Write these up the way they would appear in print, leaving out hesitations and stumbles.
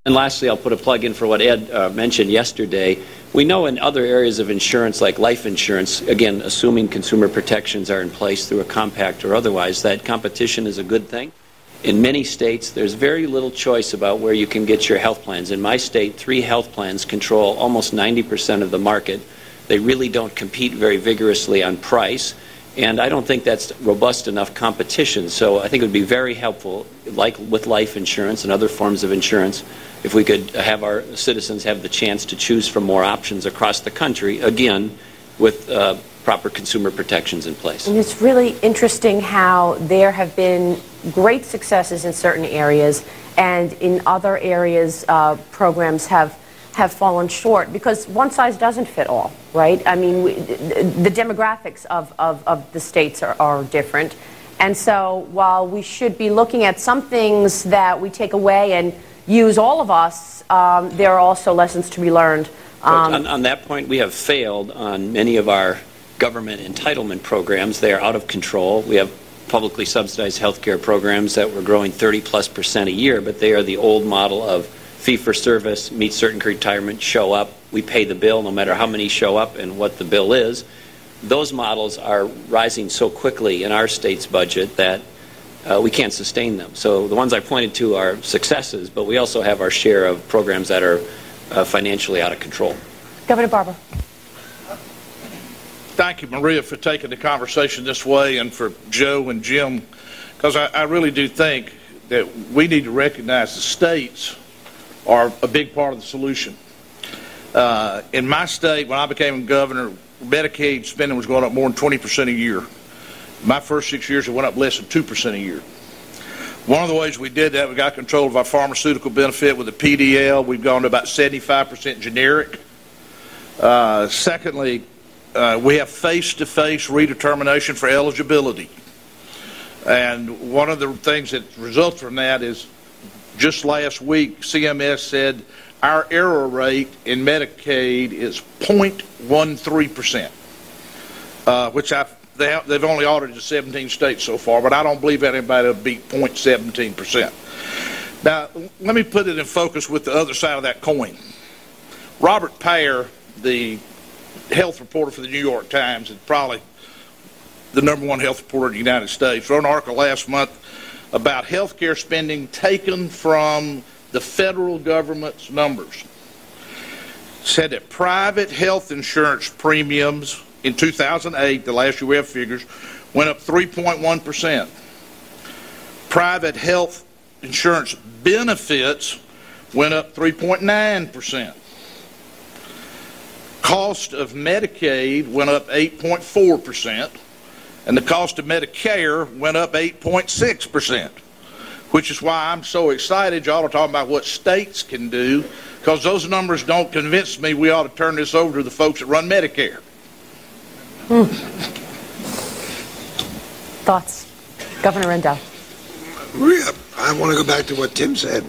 And lastly, I'll put a plug in for what Ed mentioned yesterday. We know in other areas of insurance, like life insurance, again, assuming consumer protections are in place through a compact or otherwise, that competition is a good thing. In many states, there's very little choice about where you can get your health plans. In my state, 3 health plans control almost 90% of the market. They really don't compete very vigorously on price, and I don't think that's robust enough competition. So I think it would be very helpful, like with life insurance and other forms of insurance, if we could have our citizens have the chance to choose from more options across the country, again, with proper consumer protections in place. And it's really interesting how there have been great successes in certain areas, and in other areas programs have fallen short because one size doesn't fit all, right? I mean, the demographics of the states are different. And so while we should be looking at some things that we take away and use all of us, there are also lessons to be learned. On that point, we have failed on many of our government entitlement programs. They are out of control. We have publicly subsidized health care programs that were growing 30+% a year, but they are the old model of fee-for-service, meet certain retirement, show up, we pay the bill no matter how many show up and what the bill is. Those models are rising so quickly in our state's budget that we can't sustain them. So the ones I pointed to are successes, but we also have our share of programs that are financially out of control. Governor Barbour. Thank you, Maria, for taking the conversation this way, and for Joe and Jim, because I really do think that we need to recognize the states are a big part of the solution. In my state, when I became governor, Medicaid spending was going up more than 20% a year. My first 6 years, it went up less than 2% a year. One of the ways we did that, we got control of our pharmaceutical benefit with the PDL. We've gone to about 75% generic. Secondly, we have face-to-face redetermination for eligibility. And one of the things that results from that is just last week, CMS said our error rate in Medicaid is 0.13%, which they've only audited 17 states so far, but I don't believe anybody will beat 0.17%. Now, let me put it in focus with the other side of that coin. Robert Payer, the health reporter for the New York Times, and probably the #1 health reporter in the United States, wrote an article last month about health care spending taken from the federal government's numbers. Said that private health insurance premiums in 2008, the last year we have figures, went up 3.1%. Private health insurance benefits went up 3.9%. Cost of Medicaid went up 8.4%, and the cost of Medicare went up 8.6%, which is why I'm so excited y'all are talking about what states can do, because those numbers don't convince me we ought to turn this over to the folks that run Medicare. Thoughts? Governor Rendell. Maria, I want to go back to what Tim said.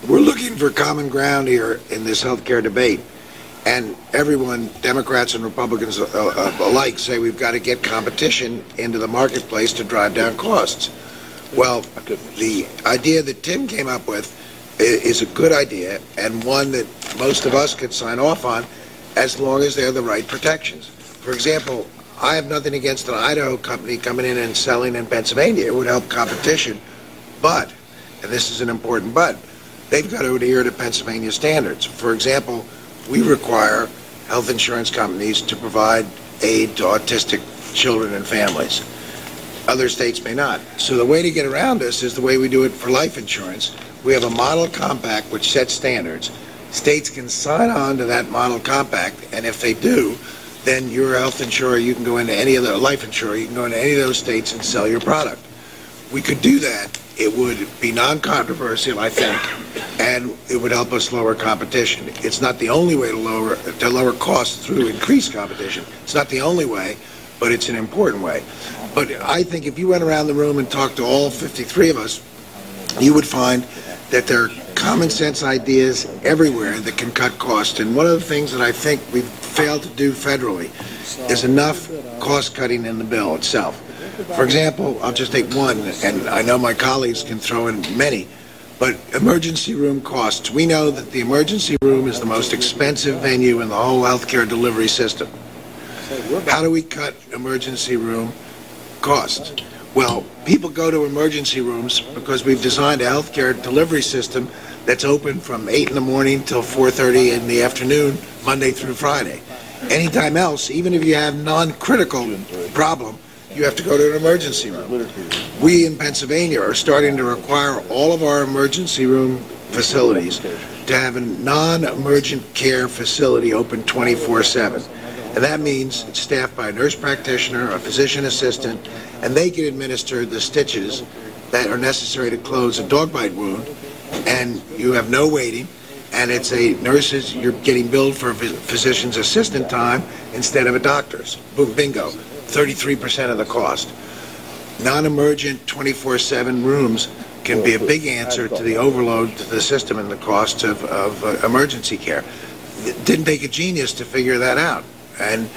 We're looking for common ground here in this health care debate. And everyone, Democrats and Republicans alike, say we've got to get competition into the marketplace to drive down costs. Well, the idea that Tim came up with is a good idea, and one that most of us could sign off on as long as they're the right protections. For example, I have nothing against an Idaho company coming in and selling in Pennsylvania. It would help competition. But, and this is an important but, they've got to adhere to Pennsylvania standards. For example, we require health insurance companies to provide aid to autistic children and families. Other states may not. So the way to get around this is the way we do it for life insurance. We have a model compact which sets standards. States can sign on to that model compact, and if they do, then you're a health insurer, you can go into any other life insurer, you can go into any of those states and sell your product. We could do that. It would be non-controversial, I think, and it would help us lower competition. It's not the only way to lower costs through increased competition. It's not the only way, but it's an important way. But I think if you went around the room and talked to all 53 of us, you would find that there are common sense ideas everywhere that can cut costs. And one of the things that I think we've failed to do federally is enough cost cutting in the bill itself. For example, I'll just take one, and I know my colleagues can throw in many, But emergency room costs. We know that the emergency room is the most expensive venue in the whole healthcare delivery system. How do we cut emergency room costs? Well, people go to emergency rooms because we've designed a healthcare delivery system that's open from 8 in the morning till 4:30 in the afternoon, Monday through Friday. Anytime else, even if you have non-critical problem, you have to go to an emergency room. We in Pennsylvania are starting to require all of our emergency room facilities to have a non-emergent care facility open 24/7. And that means it's staffed by a nurse practitioner, a physician assistant, and they can administer the stitches that are necessary to close a dog bite wound, and you have no waiting, and it's a nurse's, you're getting billed for physician's assistant time instead of a doctor's. Boom, bingo, 33% of the cost. Non-emergent 24/7 rooms can be a big answer to the overload to the system and the costs of emergency care. It didn't take a genius to figure that out. And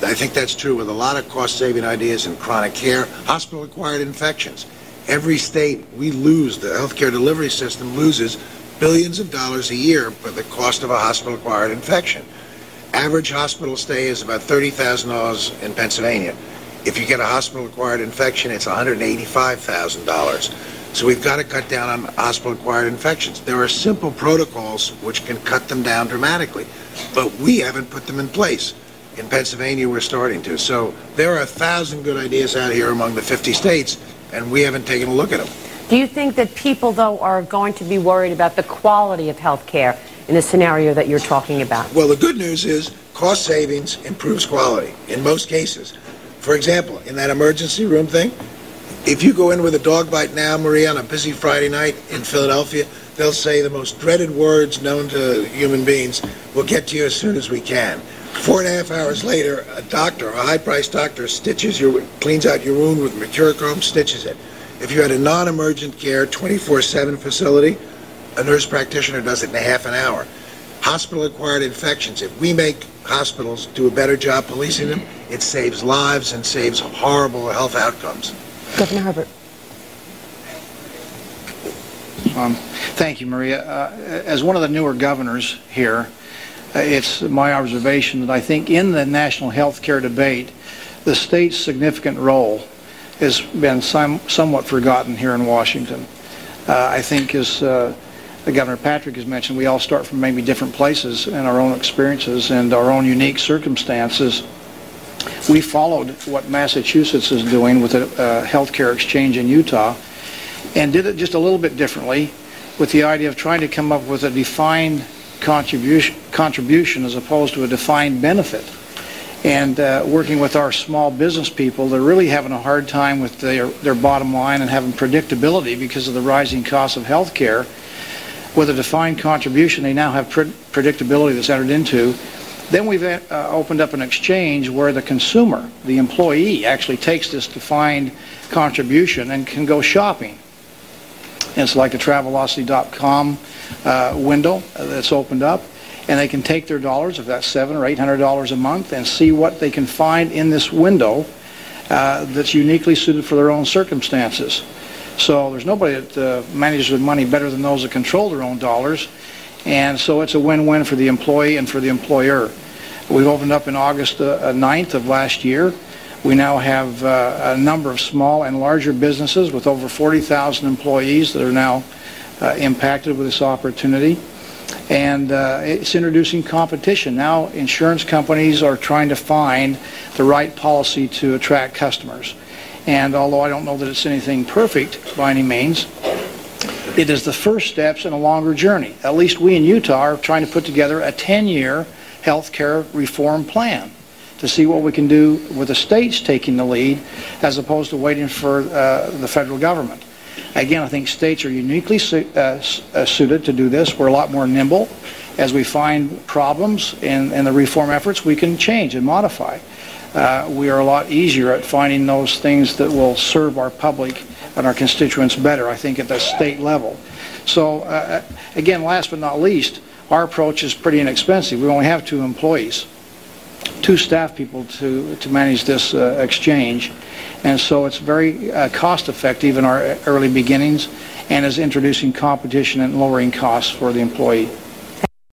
I think that's true with a lot of cost-saving ideas in chronic care, hospital-acquired infections. Every state, we lose, the healthcare delivery system loses billions of dollars a year for the cost of a hospital-acquired infection. Average hospital stay is about $30,000 in Pennsylvania. If you get a hospital-acquired infection, it's $185,000. So we've got to cut down on hospital-acquired infections. There are simple protocols which can cut them down dramatically, but we haven't put them in place. In Pennsylvania, we're starting to. So there are 1,000 good ideas out here among the 50 states, and we haven't taken a look at them. Do you think that people, though, are going to be worried about the quality of health care in the scenario that you're talking about? Well, the good news is cost savings improves quality in most cases. For example, in that emergency room thing, if you go in with a dog bite now, Maria, on a busy Friday night in Philadelphia, they'll say the most dreaded words known to human beings, "We'll get to you as soon as we can." 4.5 hours later, a doctor, a high-priced doctor, cleans out your wound with mercurochrome, stitches it. If you had a non-emergent care 24/7 facility, a nurse practitioner does it in a half an hour. Hospital-acquired infections, if we make hospitals do a better job policing them, it saves lives and saves horrible health outcomes. Governor Herbert. Thank you, Maria. As one of the newer governors here, it's my observation that I think in the national health care debate, the state's significant role has been somewhat forgotten here in Washington. I think, as Governor Patrick has mentioned, we all start from maybe different places in our own experiences and our own unique circumstances. We followed what Massachusetts is doing with a health care exchange in Utah and did it just a little bit differently with the idea of trying to come up with a defined contribution as opposed to a defined benefit. And working with our small business people, they're really having a hard time with their bottom line and having predictability because of the rising cost of health care. With a defined contribution, they now have predictability that's entered into. Then we've opened up an exchange where the consumer, the employee, actually takes this defined contribution and can go shopping. And it's like the Travelocity.com window that's opened up, and they can take their dollars, if that's $700 or $800 a month, and see what they can find in this window that's uniquely suited for their own circumstances. So there's nobody that manages with money better than those that control their own dollars, and so it's a win-win for the employee and for the employer. We opened up in August 9th of last year. We now have a number of small and larger businesses with over 40,000 employees that are now impacted with this opportunity. And it's introducing competition. Now insurance companies are trying to find the right policy to attract customers. And although I don't know that it's anything perfect by any means, it is the first steps in a longer journey. At least we in Utah are trying to put together a 10-year health care reform plan to see what we can do with the states taking the lead as opposed to waiting for the federal government. Again, I think states are uniquely suited to do this. We're a lot more nimble. As we find problems in the reform efforts, we can change and modify. We are a lot easier at finding those things that will serve our public and our constituents better, I think, at the state level. So, again, last but not least, our approach is pretty inexpensive. We only have 2 employees. 2 staff people to manage this exchange. And so it's very cost effective in our early beginnings and is introducing competition and lowering costs for the employee.